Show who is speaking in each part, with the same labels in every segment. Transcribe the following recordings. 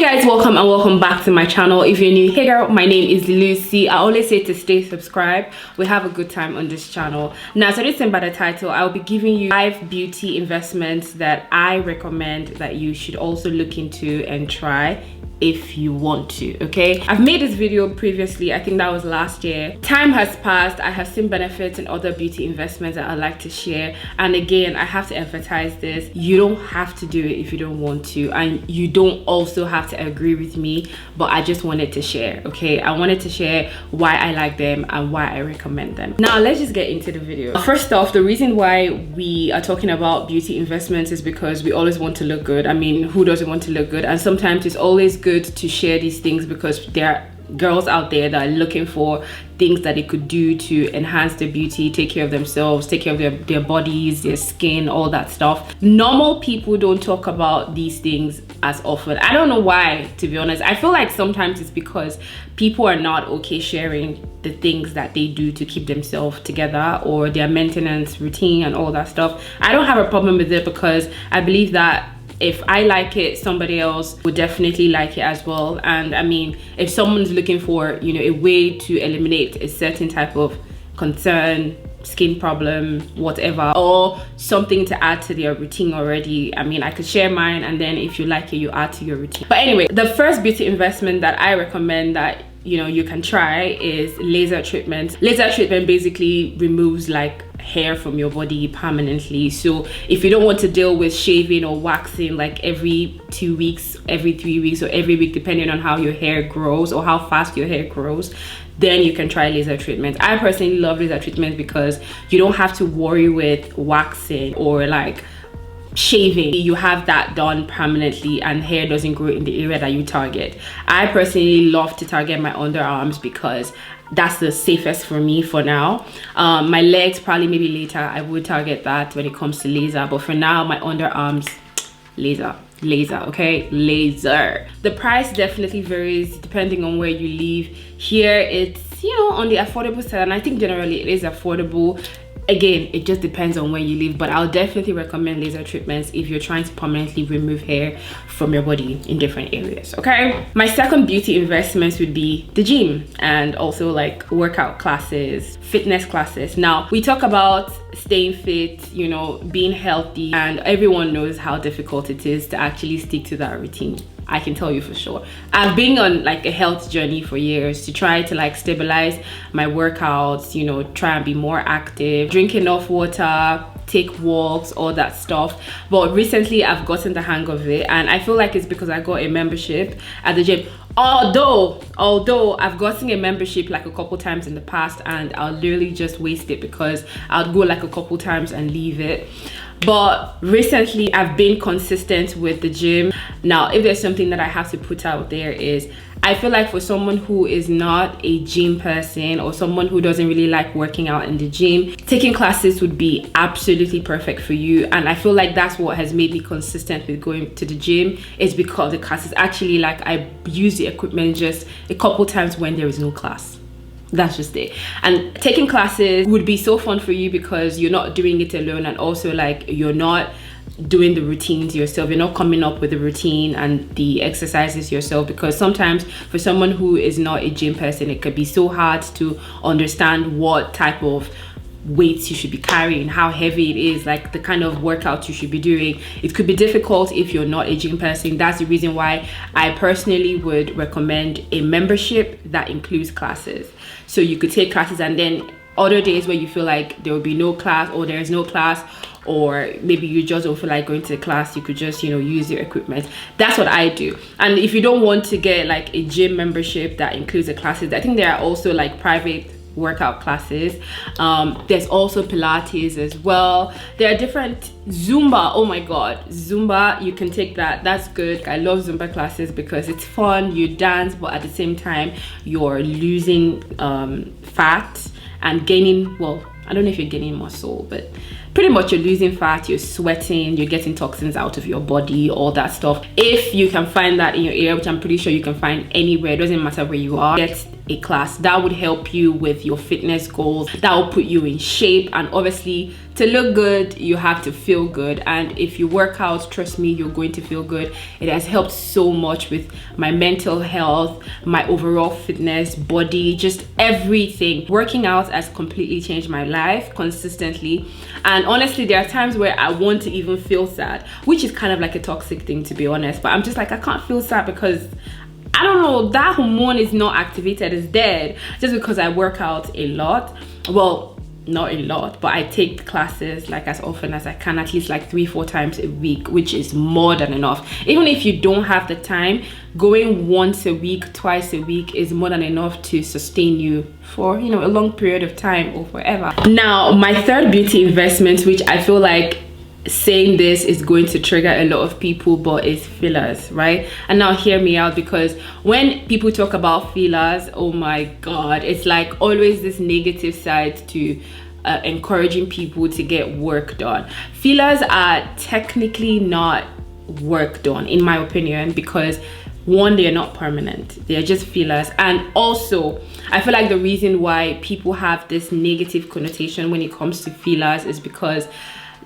Speaker 1: Guys, welcome back to my channel. If you're new, hey girl, my name is Lucy. I always say to stay subscribed. We have a good time on this channel. Now, so this by the title, I'll be giving you 5 beauty investments that I recommend that you should also look into and try if you want to. Okay, I've made this video previously. I think that was last year. Time has passed. I have seen benefits in other beauty investments that I'd like to share, and again, I have to emphasize this: you don't have to do it if you don't want to, and you don't also have to agree with me, but I just wanted to share. Okay, I wanted to share why I like them and why I recommend them. Now let's just get into the video. First off, the reason why we are talking about beauty investments is because we always want to look good. I mean, who doesn't want to look good? And sometimes it's always good to share these things because there are girls out there that are looking for things that they could do to enhance their beauty, take care of themselves, take care of their bodies, their skin, all that stuff. Normal people don't talk about these things as often. I don't know why, to be honest. I feel like sometimes it's because people are not okay sharing the things that they do to keep themselves together or their maintenance routine and all that stuff. I don't have a problem with it because I believe that if I like it, somebody else would definitely like it as well. And I mean, if someone's looking for, you know, a way to eliminate a certain type of concern, skin problem, whatever, or something to add to their routine already, I mean, I could share mine, and then if you like it, you add to your routine. But anyway, the first beauty investment that I recommend that you can try is laser treatment. Laser treatment basically removes like hair from your body permanently. So if you don't want to deal with shaving or waxing like every 2 weeks, every 3 weeks, or every week, depending on how your hair grows or how fast your hair grows, then you can try laser treatment. I personally love laser treatment because you don't have to worry with waxing or like shaving. You have that done permanently and hair doesn't grow in the area that you target. I personally love to target my underarms because that's the safest for me for now. My legs, probably maybe later, I would target that when it comes to laser, but for now, my underarms, laser, okay, laser. The price definitely varies depending on where you live. Here it's, you know, on the affordable side, and I think generally it is affordable. Again, it just depends on where you live, but I'll definitely recommend laser treatments if you're trying to permanently remove hair from your body in different areas. Okay, my second beauty investments would be the gym and also like workout classes, fitness classes. Now we talk about staying fit, you know, being healthy, and everyone knows how difficult it is to actually stick to that routine. I can tell you for sure. I've been on like a health journey for years to try to like stabilize my workouts, you know, try and be more active, drink enough water, take walks, all that stuff. But recently I've gotten the hang of it, and I feel like it's because I got a membership at the gym. Although I've gotten a membership like a couple times in the past, and I'll literally just waste it because I'll go like a couple times and leave it. But recently I've been consistent with the gym. Now, if there's something that I have to put out there is, I feel like for someone who is not a gym person or someone who doesn't really like working out in the gym, taking classes would be absolutely perfect for you. And I feel like that's what has made me consistent with going to the gym, is because the classes actually, like, I use the equipment just a couple times when there is no class. That's just it. And taking classes would be so fun for you because you're not doing it alone, and also like you're not doing the routines yourself. You're not coming up with the routine and the exercises yourself, because sometimes for someone who is not a gym person, it could be so hard to understand what type of weights you should be carrying, how heavy it is, like the kind of workout you should be doing. It could be difficult if you're not a gym person. That's the reason why I personally would recommend a membership that includes classes. So you could take classes, and then other days where you feel like there will be no class, or there's no class, or maybe you just don't feel like going to the class, you could just, you know, use your equipment. That's what I do. And if you don't want to get like a gym membership that includes the classes, I think there are also like private workout classes. There's also Pilates as well. There are different Zumba. Oh my god, Zumba, you can take that. That's good. I love Zumba classes because it's fun. You dance, but at the same time you're losing fat and gaining, well, I don't know if you're gaining muscle, but pretty much you're losing fat, you're sweating, you're getting toxins out of your body, all that stuff. If you can find that in your area, which I'm pretty sure you can find anywhere, it doesn't matter where you are, get a class. That would help you with your fitness goals. That will put you in shape, and obviously to look good you have to feel good, and if you work out, trust me, you're going to feel good. It has helped so much with my mental health, my overall fitness, body, just everything. Working out has completely changed my life consistently, and honestly there are times where I want to even feel sad, which is kind of like a toxic thing, to be honest, but I'm just like, I can't feel sad because I don't know, that hormone is not activated, it's dead, just because I work out a lot. Well, not a lot, but I take classes like as often as I can, at least like 3-4 times a week, which is more than enough. Even if you don't have the time, going once a week, twice a week is more than enough to sustain you for, you know, a long period of time or forever. Now, my third beauty investment, which I feel like saying this is going to trigger a lot of people, but it's fillers, right? And now hear me out, because when people talk about fillers, oh my god, it's like always this negative side to encouraging people to get work done. Fillers are technically not work done, in my opinion, because one, they're not permanent, they're just fillers. And also I feel like the reason why people have this negative connotation when it comes to fillers is because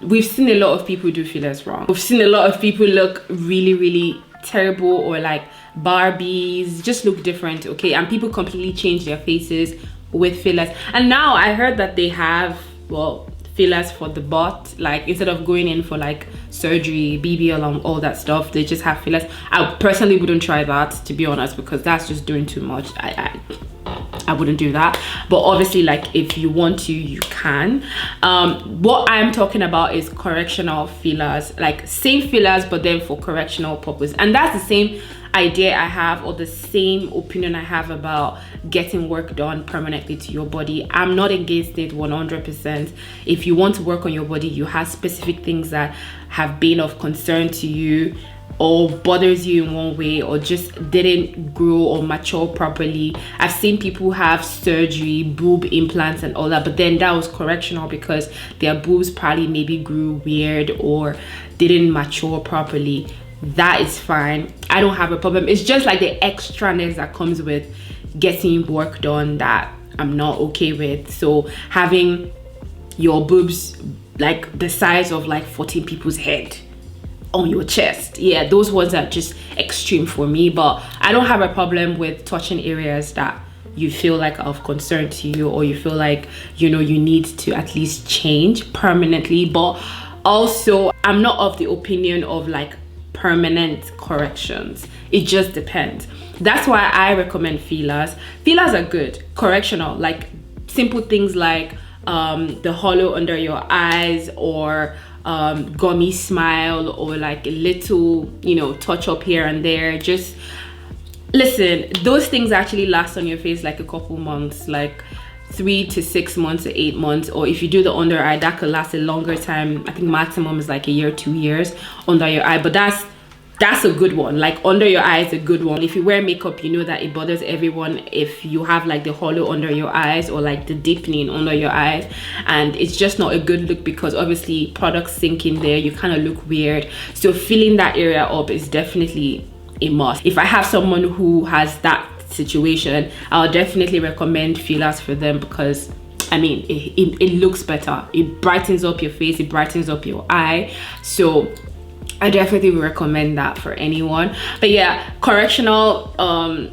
Speaker 1: we've seen a lot of people do fillers wrong. We've seen a lot of people look really terrible, or like Barbies, just look different, okay? And people completely change their faces with fillers. And now I heard that they have, well, fillers for the butt, like instead of going in for like surgery, BBL and all that stuff, they just have fillers. I personally wouldn't try that, to be honest, because that's just doing too much. I wouldn't do that, but obviously, like, if you want to, you can. What I'm talking about is correctional fillers, like same fillers but then for correctional purpose. And that's the same idea I have, or the same opinion I have about getting work done permanently to your body. I'm not against it 100%. If you want to work on your body, you have specific things that have been of concern to you, or bothers you in one way, or just didn't grow or mature properly. I've seen people have surgery, boob implants and all that, but then that was correctional because their boobs probably maybe grew weird or didn't mature properly. That is fine, I don't have a problem. It's just like the extraness that comes with getting work done that I'm not okay with. So having your boobs like the size of like 14 people's head on your chest, yeah, those ones are just extreme for me. But I don't have a problem with touching areas that you feel like are of concern to you, or you feel like, you know, you need to at least change permanently. But also, I'm not of the opinion of like permanent corrections. It just depends. That's why I recommend fillers. Fillers are good, correctional, like simple things like the hollow under your eyes, or gummy smile, or like a little, you know, touch up here and there. Just listen, those things actually last on your face like a couple months, like 3 to 6 months to 8 months. Or if you do the under eye, that could last a longer time. I think maximum is like a year, 2 years under your eye, but that's a good one. Like under your eye is a good one. If you wear makeup, you know that it bothers everyone if you have like the hollow under your eyes, or like the deepening under your eyes, and it's just not a good look because obviously products sink in there, you kind of look weird. So filling that area up is definitely a must. If I have someone who has that situation, I'll definitely recommend fillers for them, because I mean it looks better, it brightens up your face, it brightens up your eye. So I definitely would recommend that for anyone. But yeah, correctional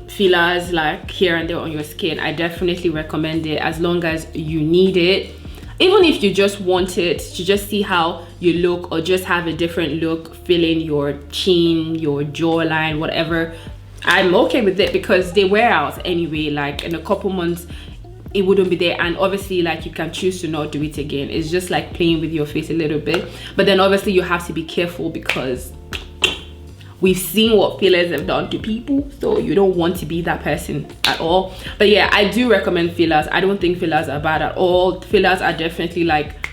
Speaker 1: fillers like here and there on your skin, I definitely recommend it as long as you need it. Even if you just want it to just see how you look, or just have a different look, filling your chin, your jawline, whatever, I'm okay with it, because they wear out anyway. Like in a couple months it wouldn't be there, and obviously like you can choose to not do it again. It's just like playing with your face a little bit, but then obviously you have to be careful because we've seen what fillers have done to people, so you don't want to be that person at all. But yeah, I do recommend fillers. I don't think fillers are bad at all. Fillers are definitely like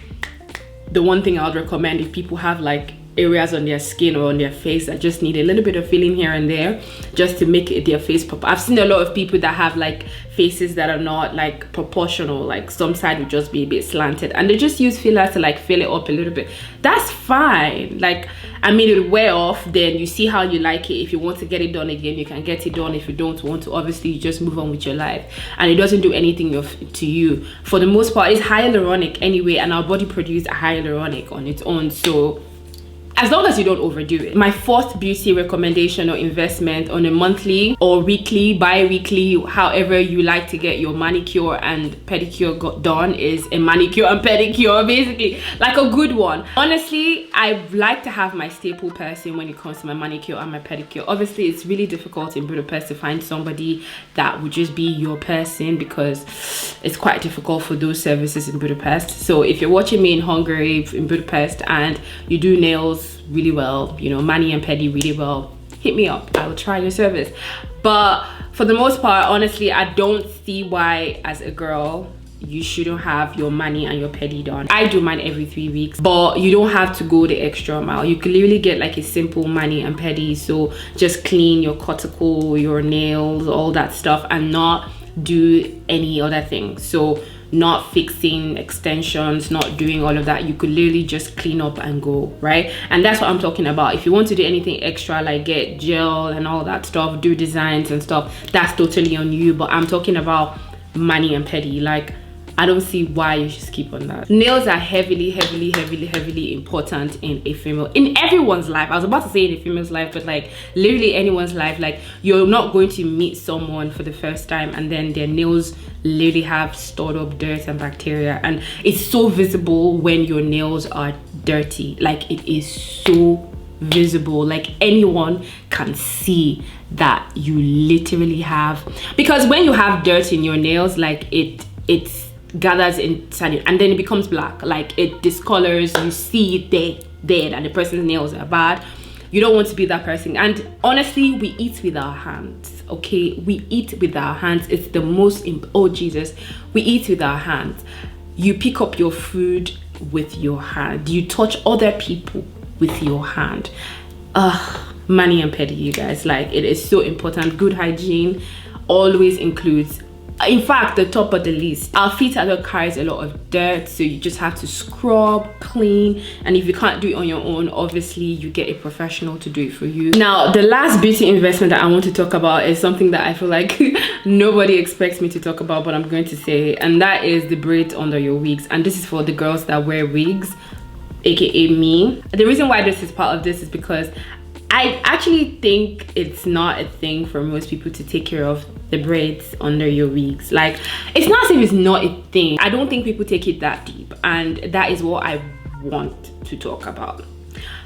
Speaker 1: the one thing I would recommend if people have like areas on their skin or on their face that just need a little bit of filling here and there just to make their face pop. I've seen a lot of people that have like faces that are not like proportional, like some side would just be a bit slanted, and they just use filler to like fill it up a little bit. That's fine. Like, I mean, it'll wear off, then you see how you like it. If you want to get it done again, you can get it done. If you don't want to, obviously you just move on with your life, and it doesn't do anything to you. For the most part, it's hyaluronic anyway, and our body produces hyaluronic on its own, so as long as you don't overdo it. My fourth beauty recommendation or investment on a monthly or weekly, bi-weekly, however you like to get your manicure and pedicure done, is a manicure and pedicure, basically, like a good one. Honestly, I like to have my staple person when it comes to my manicure and my pedicure. Obviously, it's really difficult in Budapest to find somebody that would just be your person, because it's quite difficult for those services in Budapest. So if you're watching me in Hungary, in Budapest, and you do nails really well, you know, mani and pedi really well, hit me up. I will try your service. But for the most part, honestly, I don't see why as a girl you shouldn't have your mani and your pedi done. I do mine every 3 weeks, but you don't have to go the extra mile. You can literally get like a simple mani and pedi, so just clean your cuticle, your nails, all that stuff, and not do any other thing. So not fixing extensions, not doing all of that. You could literally just clean up and go, right? And that's what I'm talking about. If you want to do anything extra, like get gel and all that stuff, do designs and stuff, that's totally on you. But I'm talking about mani and pedi. Like, I don't see why you should skip on that. Nails are heavily important in a female, in everyone's life. I was about to say in a female's life, but like literally anyone's life. Like, you're not going to meet someone for the first time and then their nails literally have stored up dirt and bacteria, and it's so visible when your nails are dirty. Like, it is so visible. Like, anyone can see that you literally have, because when you have dirt in your nails, like it gathers inside it and then it becomes black. Like, it discolors. You see it there that the person's nails are bad. You don't want to be that person. And honestly, we eat with our hands, okay? We eat with our hands. It's the most oh Jesus, we eat with our hands. You pick up your food with your hand. You touch other people with your hand. Mani and pedi, you guys, like, it is so important. Good hygiene always includes, in fact, the top of the list. Our feet carries a lot of dirt, so you just have to scrub, clean, and if you can't do it on your own, obviously you get a professional to do it for you. Now, the last beauty investment that I want to talk about is something that I feel like nobody expects me to talk about, but I'm going to say, and that is the braids under your wigs. And this is for the girls that wear wigs, aka me. The reason why this is part of this is because I actually think it's not a thing for most people to take care of the braids under your wigs. Like, it's not as if it's not a thing. I don't think people take it that deep, and that is what I want to talk about.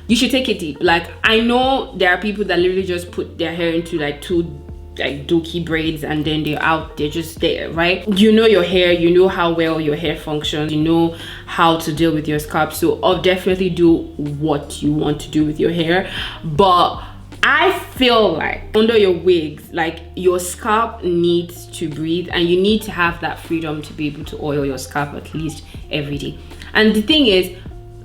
Speaker 1: You should take it deep. Like, I know there are people that literally just put their hair into like two like dookie braids and then they're out, they're just there, right? You know your hair, you know how well your hair functions, you know how to deal with your scalp, so I'll definitely do what you want to do with your hair. But I feel like under your wigs, like, your scalp needs to breathe, and you need to have that freedom to be able to oil your scalp at least every day. And the thing is,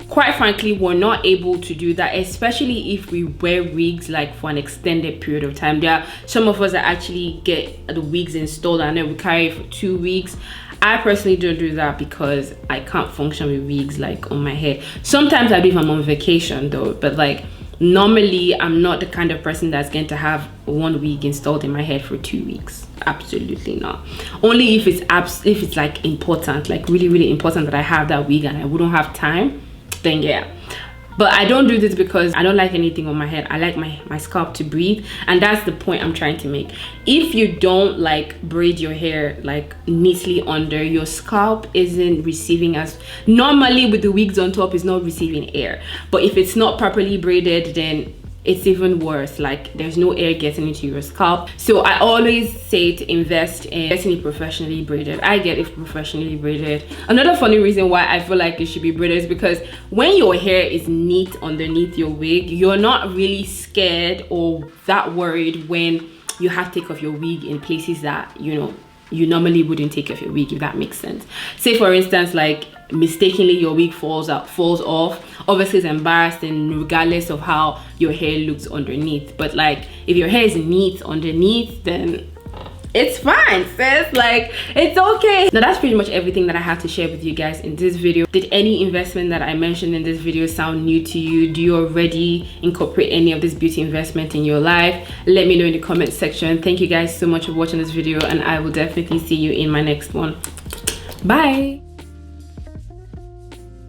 Speaker 1: quite frankly, we're not able to do that, especially if we wear wigs like for an extended period of time. There are some of us that actually get the wigs installed and then we carry it for 2 weeks. I personally don't do that because I can't function with wigs like on my hair. Sometimes I do if I'm on vacation though, but like normally I'm not the kind of person that's going to have one wig installed in my head for 2 weeks. Absolutely not. Only if it's like important, like really important that I have that wig and I wouldn't have time, then yeah. But I don't do this because I don't like anything on my head. I like my scalp to breathe, and that's the point I'm trying to make. If you don't like braid your hair like neatly under, your scalp isn't receiving as normally with the wigs on top, is not receiving air. But if it's not properly braided, then it's even worse. Like, there's no air getting into your scalp. So I always say to invest in getting it professionally braided. I get it professionally braided. Another funny reason why I feel like it should be braided is because when your hair is neat underneath your wig, you're not really scared or that worried when you have to take off your wig in places that, you know, you normally wouldn't take off your wig, if that makes sense. Say for instance, like mistakenly your wig falls off, obviously it's embarrassing regardless of how your hair looks underneath. But like, if your hair is neat underneath, then it's fine, sis. Like, it's okay. Now that's pretty much everything that I have to share with you guys in this video. Did any investment that I mentioned in this video sound new to you? Do you already incorporate any of this beauty investment in your life? Let me know in the comment section. Thank you guys so much for watching this video, and I will definitely see you in my next one. Bye.